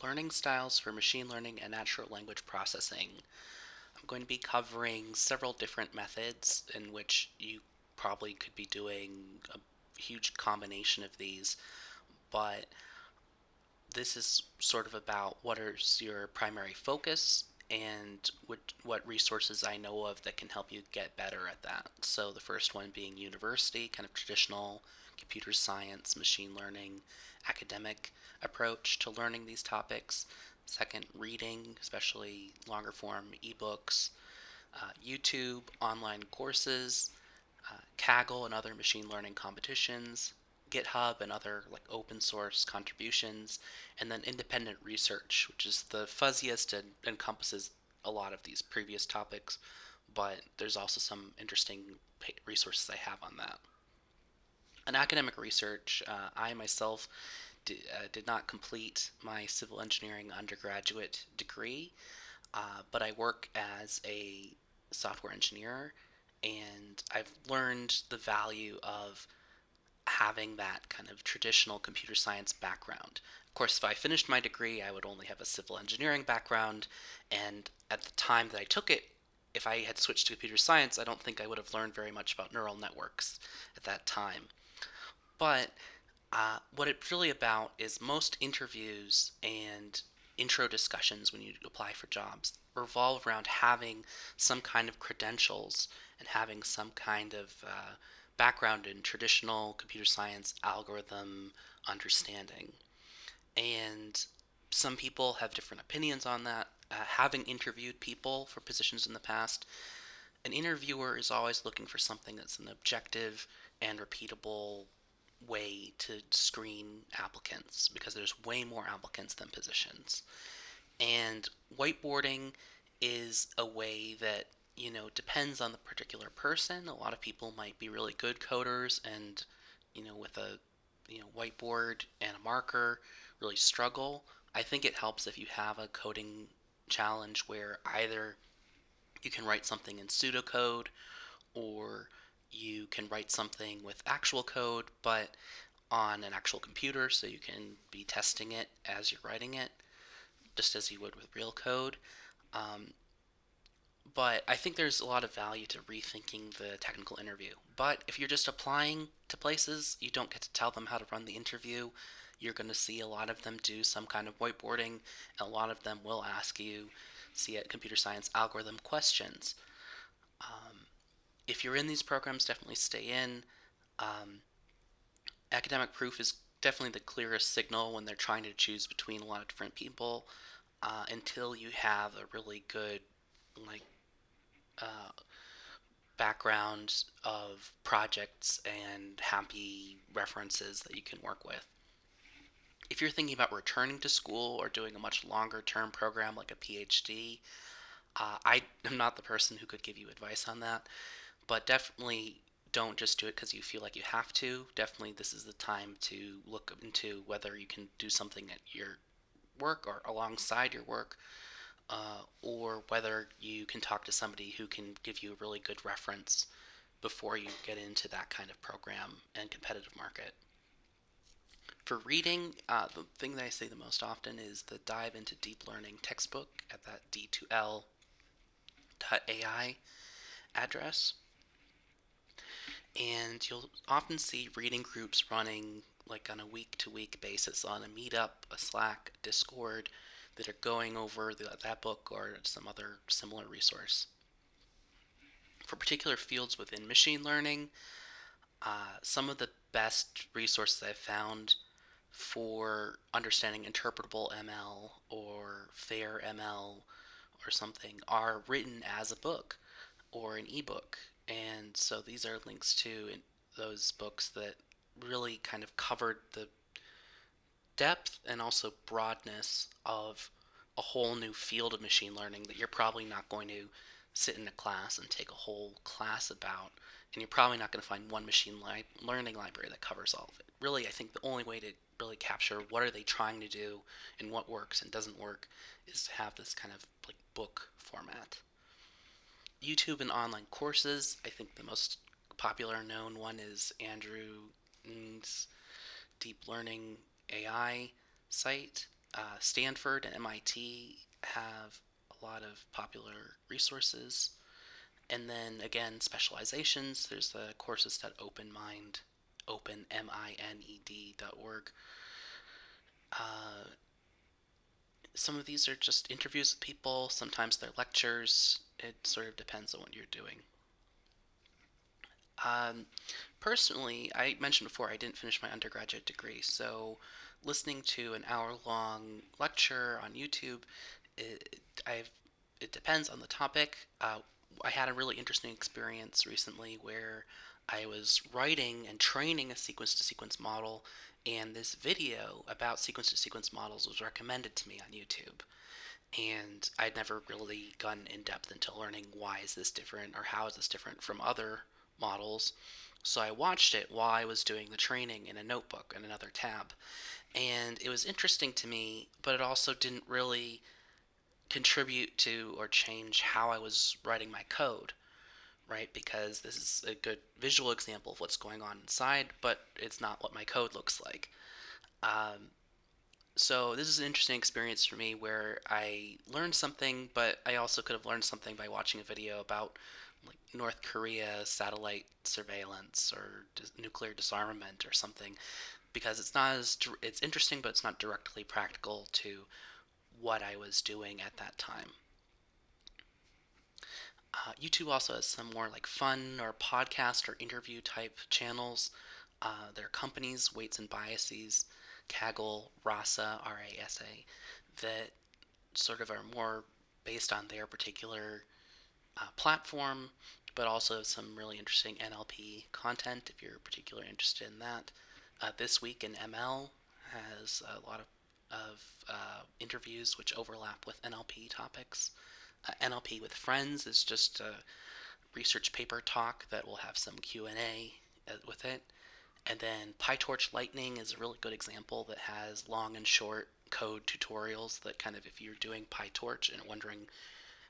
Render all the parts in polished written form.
Learning styles for machine learning and natural language processing. I'm going to be covering several different methods in which you probably could be doing a huge combination of these, but this is sort of about what is your primary focus and what resources I know of that can help you get better at that. So the first one being university, kind of traditional computer science, machine learning, academic approach to learning these topics. Second, reading, especially longer form ebooks, YouTube, online courses, Kaggle and other machine learning competitions, GitHub and other like open source contributions, and then independent research, which is the fuzziest and encompasses a lot of these previous topics, but there's also some interesting resources I have on that. In academic research, I myself did not complete my civil engineering undergraduate degree, but I work as a software engineer, and I've learned the value of having that kind of traditional computer science background. Of course, if I finished my degree, I would only have a civil engineering background, and at the time that I took it, if I had switched to computer science, I don't think I would have learned very much about neural networks at that time. But what it's really about is most interviews and intro discussions when you apply for jobs revolve around having some kind of credentials and having some kind of background in traditional computer science algorithm understanding. And some people have different opinions on that. Having interviewed people for positions in the past, an interviewer is always looking for something that's an objective and repeatable way to screen applicants because there's way more applicants than positions. And whiteboarding is a way that, depends on the particular person. A lot of people might be really good coders and, with a, whiteboard and a marker really struggle. I think it helps if you have a coding challenge where either you can write something in pseudocode or you can write something with actual code, but on an actual computer so you can be testing it as you're writing it, just as you would with real code. Um, but I think there's a lot of value to rethinking the technical interview. But if you're just applying to places, you don't get to tell them how to run the interview. You're going to see a lot of them do some kind of whiteboarding, and a lot of them will ask you, see it, computer science algorithm questions. Um, if you're in these programs, definitely stay in. Um, Academic proof is definitely the clearest signal when they're trying to choose between a lot of different people until you have a really good like uh, background of projects and happy references that you can work with. If you're thinking about returning to school or doing a much longer term program like a PhD, I am not the person who could give you advice on that, but definitely don't just do it because you feel like you have to. Definitely, this is the time to look into whether you can do something at your work or alongside your work, or whether you can talk to somebody who can give you a really good reference before you get into that kind of program and competitive market. For reading, the thing that I say the most often is the Dive into Deep Learning textbook at that d2l.ai address. And you'll often see reading groups running like on a week to week basis on a meetup, a Slack, a Discord that are going over that book or some other similar resource. For particular fields within machine learning, some of the best resources I've found for understanding interpretable ML or fair ML or something are written as a book or an ebook. And so these are links to those books that really kind of covered the depth and also broadness of a whole new field of machine learning that you're probably not going to sit in a class and take a whole class about. And you're probably not going to find one learning library that covers all of it. Really, I think the only way to really capture what are they trying to do and what works and doesn't work is to have this kind of like book format. YouTube and online courses. I think the most popular known one is Andrew Ng's Deep Learning AI site. Stanford and MIT have a lot of popular resources. And then again, specializations. There's the courses at openmined.org. Uh, some of these are just interviews with people. Sometimes they're lectures. It sort of depends on what you're doing. Um, Personally, I mentioned before I didn't finish my undergraduate degree, so listening to an hour-long lecture on YouTube, it, I've it depends on the topic. I had a really interesting experience recently where I was writing and training a sequence-to-sequence model, and this video about sequence-to-sequence models was recommended to me on YouTube. And I'd never really gotten in depth into learning why is this different or how is this different from other models. So I watched it while I was doing the training in a notebook in another tab. And it was interesting to me, but it also didn't really contribute to or change how I was writing my code, right? Because this is a good visual example of what's going on inside, but it's not what my code looks like. Um, so this is an interesting experience for me where I learned something, but I also could have learned something by watching a video about like North Korea satellite surveillance or nuclear disarmament or something, because it's not as it's interesting, but it's not directly practical to what I was doing at that time. YouTube also has some more like fun or podcast or interview type channels. There are companies, Weights and Biases, Kaggle, Rasa, RASA, that sort of are more based on their particular platform, but also some really interesting NLP content if you're particularly interested in that. This Week in ML has a lot of interviews which overlap with NLP topics. NLP with Friends is just a research paper talk that will have some Q&A with it. And then PyTorch Lightning is a really good example that has long and short code tutorials that kind of, if you're doing PyTorch and wondering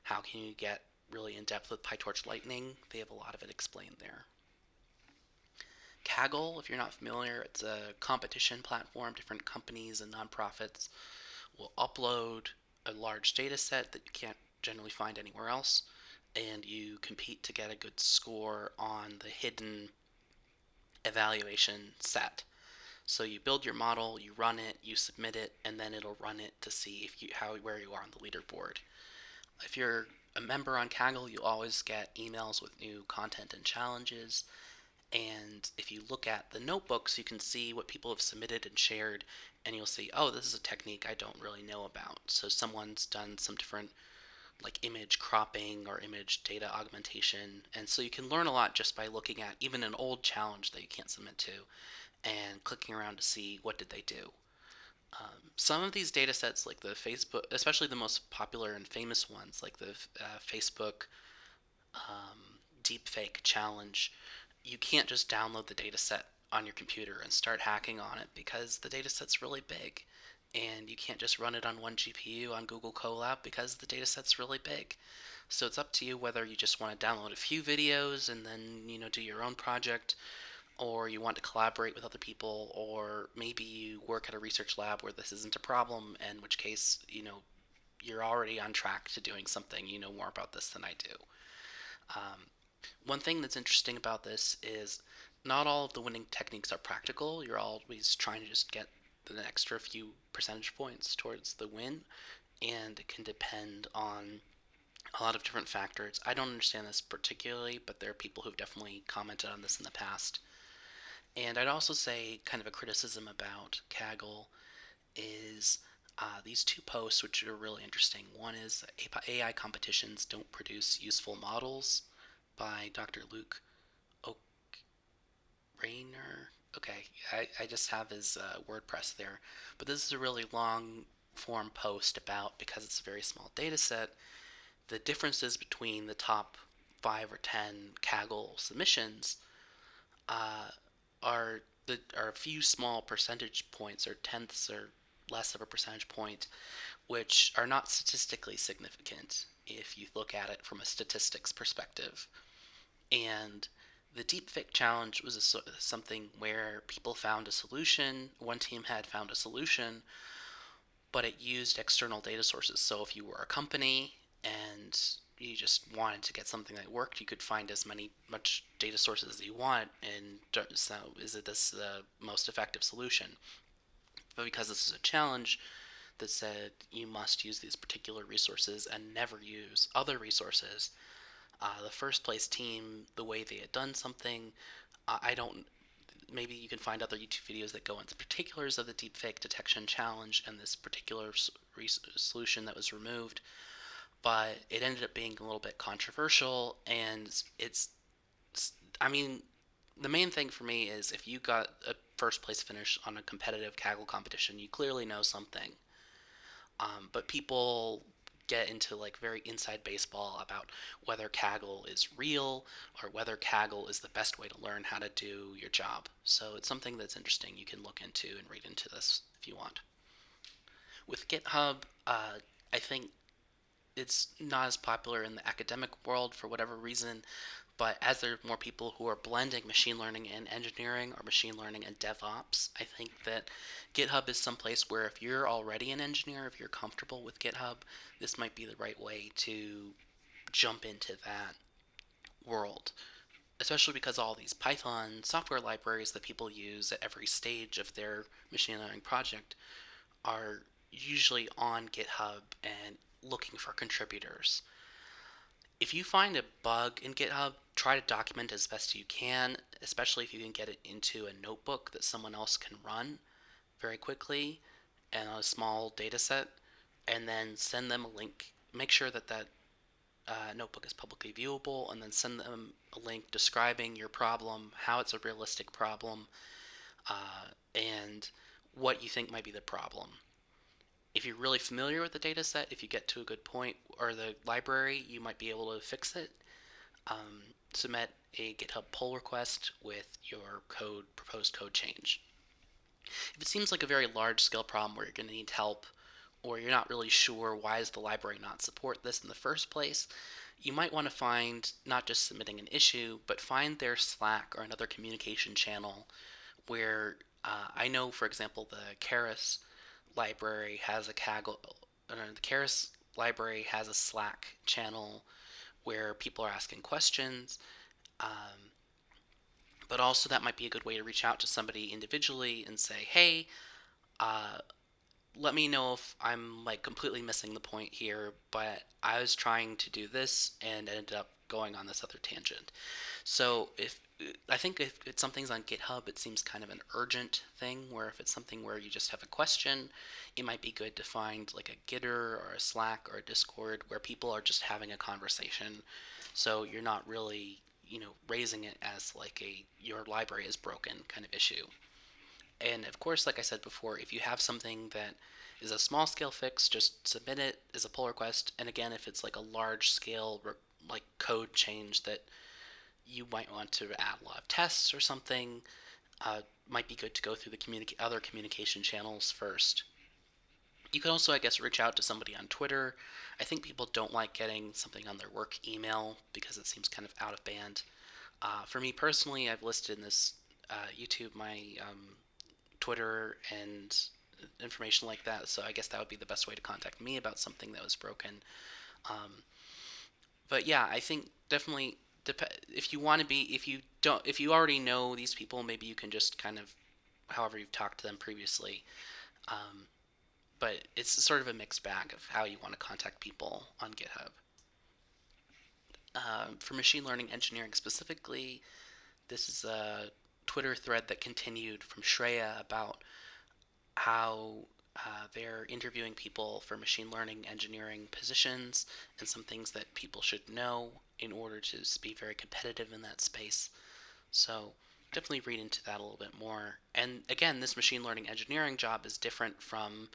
how can you get really in depth with PyTorch Lightning, they have a lot of it explained there. Kaggle, if you're not familiar, it's a competition platform. Different companies and nonprofits will upload a large data set that you can't generally find anywhere else, and you compete to get a good score on the hidden evaluation set. So you build your model, you run it, you submit it, and then it'll run it to see if you how where you are on the leaderboard. If you're a member on Kaggle, you always get emails with new content and challenges. And if you look at the notebooks, you can see what people have submitted and shared, and you'll see, oh, this is a technique I don't really know about. So someone's done some different like image cropping or image data augmentation. And so you can learn a lot just by looking at even an old challenge that you can't submit to and clicking around to see what did they do. Some of these data sets, like the Facebook, especially the most popular and famous ones, like the Facebook deepfake challenge, you can't just download the data set on your computer and start hacking on it because the data set's really big. And you can't just run it on one GPU on Google Colab because the data set's really big. So it's up to you whether you just want to download a few videos and then, do your own project, or you want to collaborate with other people, or maybe you work at a research lab where this isn't a problem, in which case, you're already on track to doing something, you know more about this than I do. Um, One thing that's interesting about this is not all of the winning techniques are practical. You're always trying to just get the extra few percentage points towards the win, and it can depend on a lot of different factors. I don't understand this particularly, but there are people who've definitely commented on this in the past. And I'd also say, kind of a criticism about Kaggle is these two posts, which are really interesting. One is AI competitions don't produce useful models by Dr. Luke Rainer. Okay, I just have his WordPress there. But this is a really long form post about, because it's a very small data set, the differences between the top 5 or 10 Kaggle submissions uh, are a few small percentage points or tenths or less of a percentage point, which are not statistically significant if you look at it from a statistics perspective. And the deepfake challenge was something where people found a solution. One team had found a solution, but it used external data sources. So if you were a company and you just wanted to get something that worked, you could find as much data sources as you want, and so is it this the most effective solution? But because this is a challenge that said you must use these particular resources and never use other resources, the first place team, the way they had done something, I don't. Maybe you can find other YouTube videos that go into particulars of the deepfake detection challenge and this particular solution that was removed. But it ended up being a little bit controversial, and I mean, the main thing for me is if you got a first place finish on a competitive Kaggle competition, you clearly know something. But people get into like very inside baseball about whether Kaggle is real or whether Kaggle is the best way to learn how to do your job. So it's something that's interesting. You can look into and read into this if you want. With GitHub, I think it's not as popular in the academic world for whatever reason, but as there are more people who are blending machine learning and engineering or machine learning and DevOps, I think that GitHub is someplace where if you're already an engineer, if you're comfortable with GitHub, this might be the right way to jump into that world. Especially because all these Python software libraries that people use at every stage of their machine learning project are usually on GitHub and looking for contributors. If you find a bug in GitHub, try to document as best you can, especially if you can get it into a notebook that someone else can run very quickly and on a small data set, and then send them a link. Make sure that notebook is publicly viewable, and then send them a link describing your problem, how it's a realistic problem, and what you think might be the problem. If you're really familiar with the data set, if you get to a good point or the library, you might be able to fix it. Submit a GitHub pull request with your proposed code change. If it seems like a very large scale problem where you're going to need help, or you're not really sure why does the library not support this in the first place, you might want to find not just submitting an issue, but find their Slack or another communication channel where I know, for example, the Keras library has a Kaggle. The Keras library has a Slack channel where people are asking questions, um, but also that might be a good way to reach out to somebody individually and say, "Hey, uh, let me know if I'm like completely missing the point here, but I was trying to do this and ended up going on this other tangent." So if I think if it's something's on GitHub, it seems kind of an urgent thing. Where if it's something where you just have a question, it might be good to find like a Gitter or a Slack or a Discord where people are just having a conversation. So you're not really raising it as like a your library is broken kind of issue. And of course, like I said before, if you have something that is a small scale fix, just submit it as a pull request. And again, if it's like a large scale like code change that you might want to add a lot of tests or something, might be good to go through the other communication channels first. You can also, I guess, reach out to somebody on Twitter. I think people don't like getting something on their work email because it seems kind of out of band. For me personally, I've listed in this YouTube my Twitter and information like that, so I guess that would be the best way to contact me about something that was broken. Um, but yeah, I think definitely if you want to be, if you already know these people, maybe you can just kind of, however you've talked to them previously. Um, but it's sort of a mixed bag of how you want to contact people on GitHub. For machine learning engineering specifically, this is a Twitter thread that continued from Shreya about how they're interviewing people for machine learning engineering positions and some things that people should know in order to be very competitive in that space. So definitely read into that a little bit more. And again, this machine learning engineering job is different from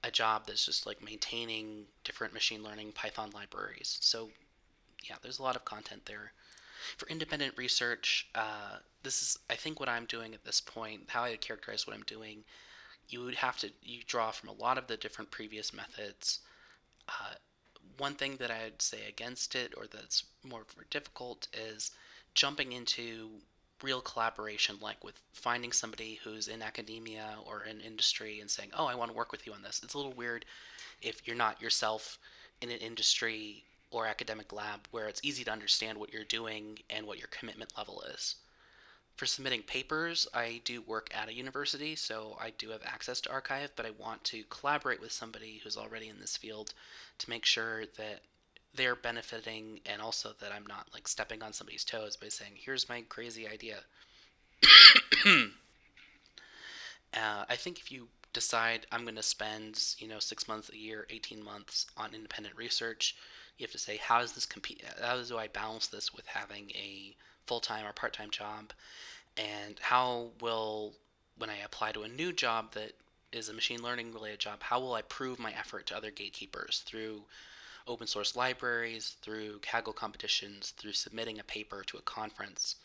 a job that's just like maintaining different machine learning Python libraries. So yeah, there's a lot of content there. For independent research, this is I think what I'm doing at this point. How I would characterize what I'm doing, you draw from a lot of the different previous methods. Uh, One thing that I'd say against it, or that's more difficult, is jumping into real collaboration, like with finding somebody who's in academia or in industry and saying, "Oh, I want to work with you on this." It's a little weird if you're not yourself in an industry or academic lab where it's easy to understand what you're doing and what your commitment level is. For submitting papers, I do work at a university, so I do have access to archive, but I want to collaborate with somebody who's already in this field to make sure that they're benefiting and also that I'm not like stepping on somebody's toes by saying, "Here's my crazy idea." I think if you decide I'm going to spend, 6 months, a year, 18 months on independent research, you have to say, how does this compete? How do I balance this with having a full-time or part-time job? And how will, when I apply to a new job that is a machine learning related job, how will I prove my effort to other gatekeepers through open source libraries, through Kaggle competitions, through submitting a paper to a conference?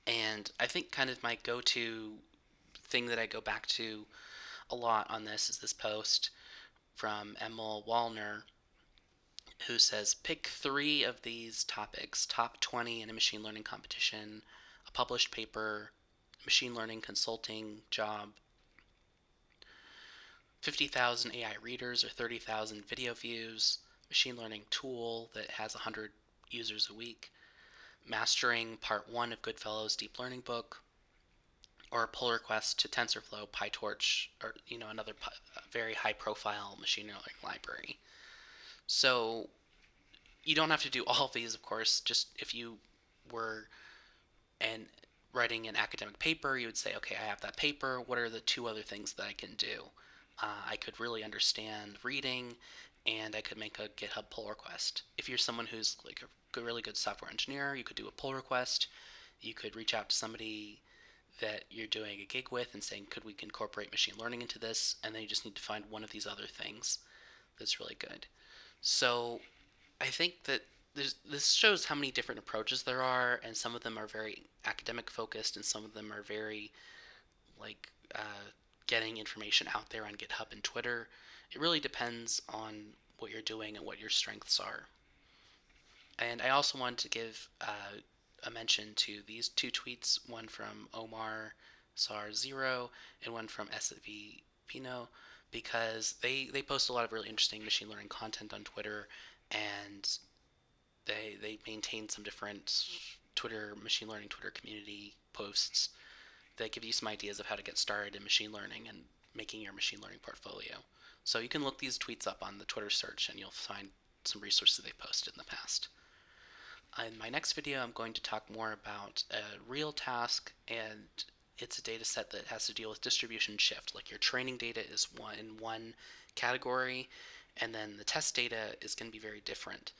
And I think kind of my go-to thing that I go back to a lot on this is this post from Emil Wallner, who says pick 3 of these topics: top 20 in a machine learning competition, a published paper, machine learning consulting job, 50,000 AI readers or 30,000 video views, machine learning tool that has 100 users a week, mastering part 1 of Goodfellow's deep learning book, or a pull request to TensorFlow, PyTorch, or another very high-profile machine learning library. So you don't have to do all of these, of course. Just if you were and writing an academic paper, you would say, okay, I have that paper. What are the 2 other things that I can do? I could really understand reading, and I could make a GitHub pull request. If you're someone who's like a really good software engineer, you could do a pull request. You could reach out to somebody that you're doing a gig with and saying, could we incorporate machine learning into this? And then you just need to find one of these other things that's really good. So I think that this shows how many different approaches there are, and some of them are very academic focused, and some of them are very like getting information out there on GitHub and Twitter. It really depends on what you're doing and what your strengths are. And I also wanted to give a mention to these 2 tweets, one from Omar Sar0 and one from SV Pino, because they post a lot of really interesting machine learning content on Twitter, and they maintain some different machine learning Twitter community posts that give you some ideas of how to get started in machine learning and making your machine learning portfolio. So you can look these tweets up on the Twitter search and you'll find some resources they posted in the past. In my next video, I'm going to talk more about a real task, and it's a data set that has to deal with distribution shift. Like your training data is in one category, and then the test data is going to be very different.